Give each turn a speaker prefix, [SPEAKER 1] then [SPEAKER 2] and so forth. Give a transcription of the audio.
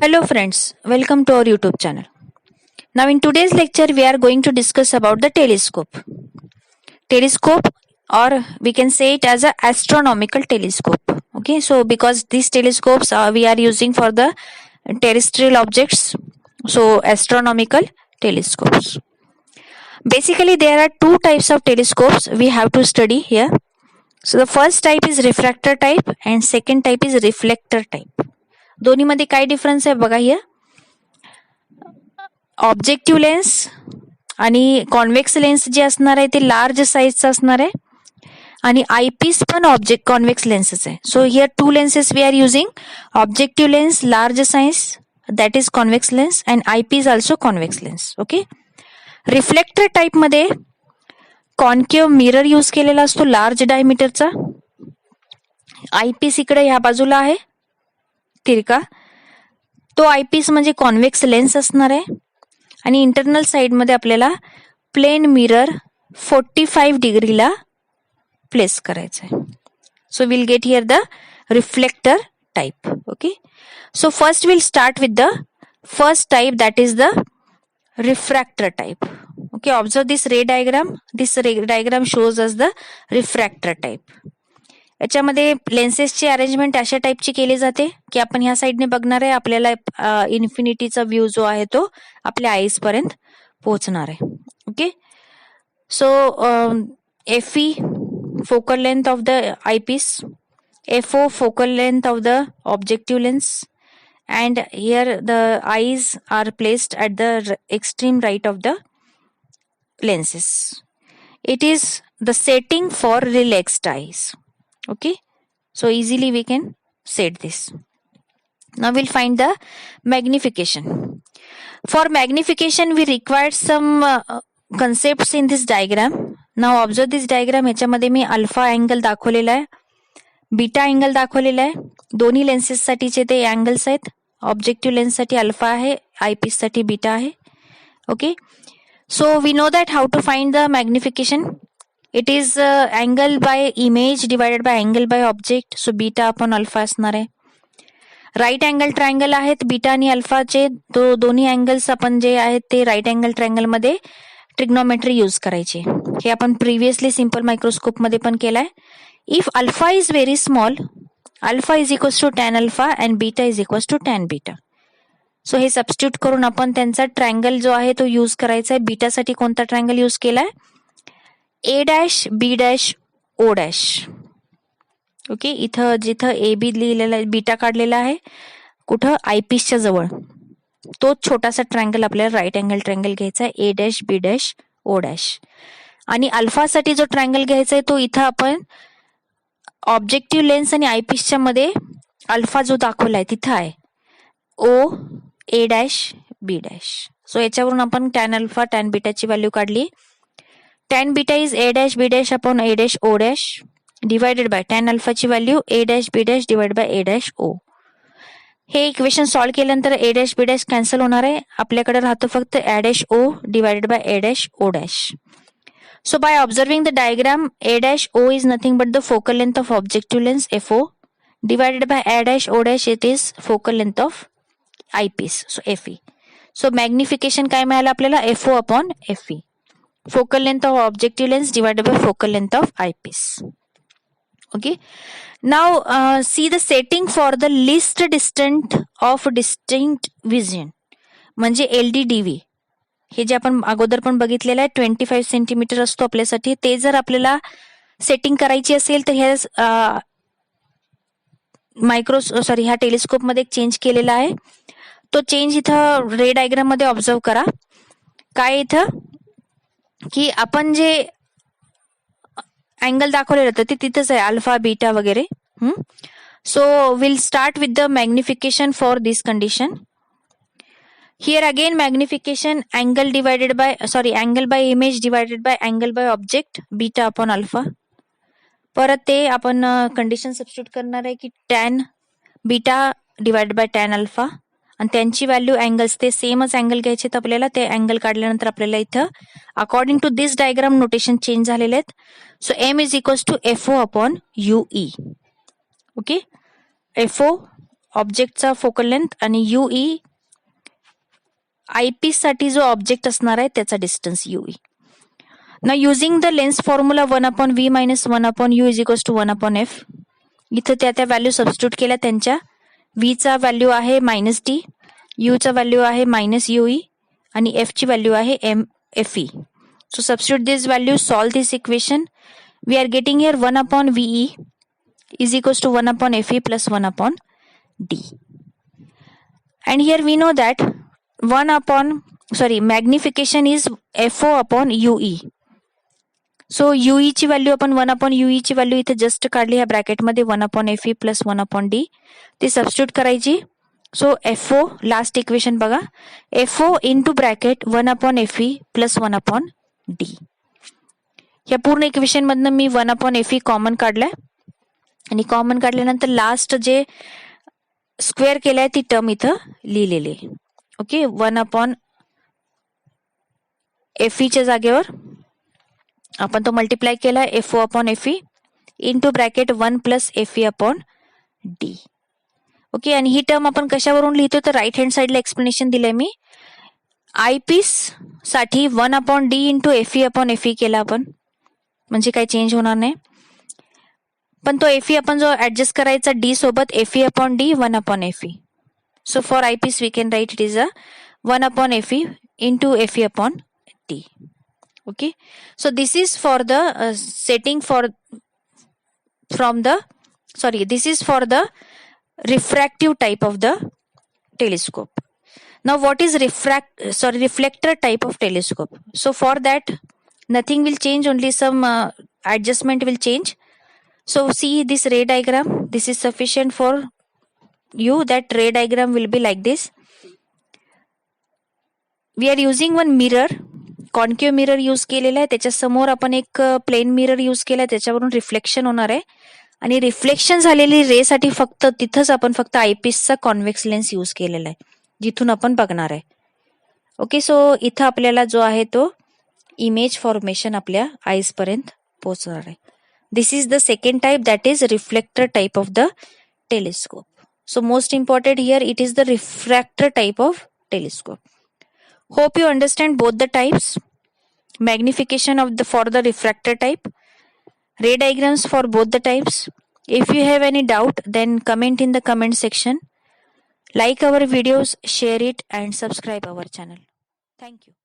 [SPEAKER 1] Hello friends, welcome to our YouTube channel. Now in today's lecture we are going to discuss about the telescope. Telescope, or we can say it as a astronomical telescope. Okay, so because these telescopes we are using for the terrestrial objects, so astronomical telescopes. Basically there are two types of telescopes we have to study here. So the first type is refractor type and second type is reflector type. दोन्ही मध्ये काय difference आहे बघा here. Objective lens आणि convex lens जे असणार आहे ते लार्ज साईजचं असणार आहे आणि आयपीस पण कॉन्व्हेक्स लेन्सच आहे. So here two lenses we are using objective lens large size that is convex lens and eyepiece also convex lens. Okay, reflector type मध्ये कॉन्केव्ह मिरर यूज केलेला असतो लार्ज डायमीटरचा. आयपीस इकडे ह्या बाजूला आहे तिरका, तो आयपीस म्हणजे कॉन्व्हेक्स लेन्स असणार आहे आणि इंटरनल साइड मध्ये आपल्याला प्लेन मिरर 45 डिग्रीला प्लेस करायचं आहे. So will get here the reflector type. Okay, so first will start with the first type that is the refractor type. Okay, observe this ray diagram. This ray diagram shows us the refractor type. याच्यामध्ये लेन्सेसची arrangement अशा टाईपची केली जाते की आपण ह्या साईडने बघणार आहे, आपल्याला इन्फिनिटीचा व्ह्यू जो आहे तो आपल्या आईज पर्यंत पोहोचणार आहे. Okay, so FE focal length of the eyepiece, FO focal length of the objective lens, and here the eyes are placed at the extreme right of the lenses. It is the setting for relaxed eyes. Okay, so easily we can set this. Now we'll find the magnification. For magnification we require some concepts in this diagram. Now observe this diagram. ह्याच्यामध्ये मी alpha angle दाखवलेला आहे, beta angle दाखवलेला आहे. दोन्ही lenses साठीचे ते angles आहेत. Objective lens साठी अल्फा आहे, आयपीस साठी बीटा आहे. Okay, so we know that how to find the magnification. It is angle by image divided by angle by object. So beta upon alpha असणार आहे. Right angle triangle आहेत beta आणि अल्फाचे, तो दोन्ही अँगल्स आपण जे आहेत ते राईट अँगल ट्रायंगल मध्ये ट्रिग्नोमेट्री यूज करायची. हे आपण प्रिव्हियसली सिम्पल मायक्रोस्कोप मध्ये पण केलाय. If alpha is very small, alpha is equals to tan alpha and beta is equals to tan beta. So हे सबस्टिट्यूट करून आपण त्यांचा ट्रायंगल जो आहे तो यूज करायचा आहे. बीटासाठी कोणता ट्रायंगल यूज केलाय? A dash B dash O dash. Okay, इथं जिथं ए बी लिहिलेला आहे, बीटा काढलेला आहे कुठं आयपीसच्या जवळ, तो छोटासा ट्रायंगल आपल्याला राईट अँगल ट्रायंगल घ्यायचा आहे, A dash B dash O dash. आणि अल्फासाठी जो ट्रायंगल घ्यायचा आहे तो इथं आपण ऑब्जेक्टिव्ह लेन्स आणि आयपीसच्या मध्ये अल्फा जो दाखवलाय तिथं आहे, O A dash B dash. So याच्यावरून आपण टॅन अल्फा टॅन बीटाची व्हॅल्यू काढली. Tan beta is A dash B dash upon A dash O dash divided by tan अल्फाची value A dash B dash divide by A dash O. हे equation solve केल्यानंतर A dash B dash cancel होणार आहे. आपल्याकडे राहतो फक्त A dash O divided by A dash O dash. So by observing the diagram, a dash o is nothing but the focal length of objective lens FO divided by a dash o dash, it is focal length of eyepiece, so FE. So magnification काय मिळालं आपल्याला? FO upon FE, focal length of objective lens divided by focal length of eyepiece. Okay, now see the setting for the least distant of distinct vision म्हणजे LDDV. हे जे आपण अगोदर पण बघितलेलं आहे 25 सेंटीमीटर असतो आपल्यासाठी. ते जर आपल्याला सेटिंग करायची असेल तर ह्या ह्या टेलिस्कोप मध्ये एक चेंज केलेला आहे. तो चेंज इथं रे डायग्राम मध्ये ऑब्झर्व करा. काय इथं की आपण जे अँगल दाखवलेलं होतं ते तिथंच आहे, अल्फा बीटा वगैरे. So will start with the magnification for this condition. Here again magnification angle by image divided by angle by object beta upon alpha. परत ते आपण कंडिशन सबस्टिट्यूट करणार आहे की tan beta divided by tan alpha आणि त्यांची value angles ते सेमच अँगल घ्यायचे आहेत आपल्याला. ते अँगल काढल्यानंतर आपल्याला इथं according to this diagram notation change झालेले आहेत. So M is equals to FO upon UE. Okay, FO ऑब्जेक्टचा फोकल लेंथ आणि UE आयपीस साठी जो ऑब्जेक्ट असणार आहे त्याचा डिस्टन्स UE. ना using the lens formula 1/v - 1/u = 1/f. इथं त्या व्हॅल्यू सबस्टिट्यूट केल्या त्यांच्या. v चा व्हॅल्यू आहे -d, u चा व्हॅल्यू आहे -ue आणि f ची व्हॅल्यू आहे mfe. So substitute this value, solve this equation. We are getting here 1/ve = 1/fe plus 1/d. And here we know that magnification is FO/UE. So UE ची value आपण 1/UE ची value इथे just काढली ह्या ब्रॅकेटमध्ये 1/fe plus 1/d. ती substitute करायची. So FO last equation बघा, FO into bracket 1/fe plus 1/d. या पूर्ण इक्वेशन मधनं मी 1/fe कॉमन काढलाय आणि कॉमन काढल्यानंतर लास्ट जे स्क्वेअर केलाय ती टर्म इथं लिहिलेली आहे. ओके, 1/fe च्या जागेवर आपण तो मल्टिप्लाय केलाय FO/fe into bracket 1 + fe/d. Okay, आणि ही टर्म आपण कशावरून लिहितो तर राईट हँड साइडला एक्सप्लेनेशन दिलंय मी. आयपीस साठी 1/d इंटू FE/fe केला आपण, म्हणजे काही चेंज होणार नाही. पण तो FE आपण जो ऍडजस्ट करायचा D सोबत FE/d 1/fe. So for eyepiece we can write it is 1/fe into FE/d. Okay, so this is for the this is for the refractive type of the telescope. Now what is reflector type of telescope? So for that nothing will change, only some adjustment will change. So see this ray diagram, this is sufficient for you. That ray diagram will be like this. We are using one mirror, concave mirror use केलेला आहे. त्याच्या समोर आपण एक plain mirror use केलाय, त्याच्यावरून reflection होणार आहे आणि रिफ्लेक्शन झालेली रे साठी तिथंच आपण फक्त आयपीसचा कॉन्व्हेक्स लेन्स यूज केलेला आहे, जिथून आपण बघणार आहे. ओके, सो इथं आपल्याला जो आहे तो इमेज फॉर्मेशन आपल्या आईज पर्यंत पोहोचणार आहे. This is the second type, that is reflector type of the telescope. So most important here it is the refractor type of telescope. Hope you understand both the types. Magnification for the refractor type, ray diagrams for both the types. If you have any doubt, then comment in the comment section. Like our videos, share it and subscribe our channel. Thank you.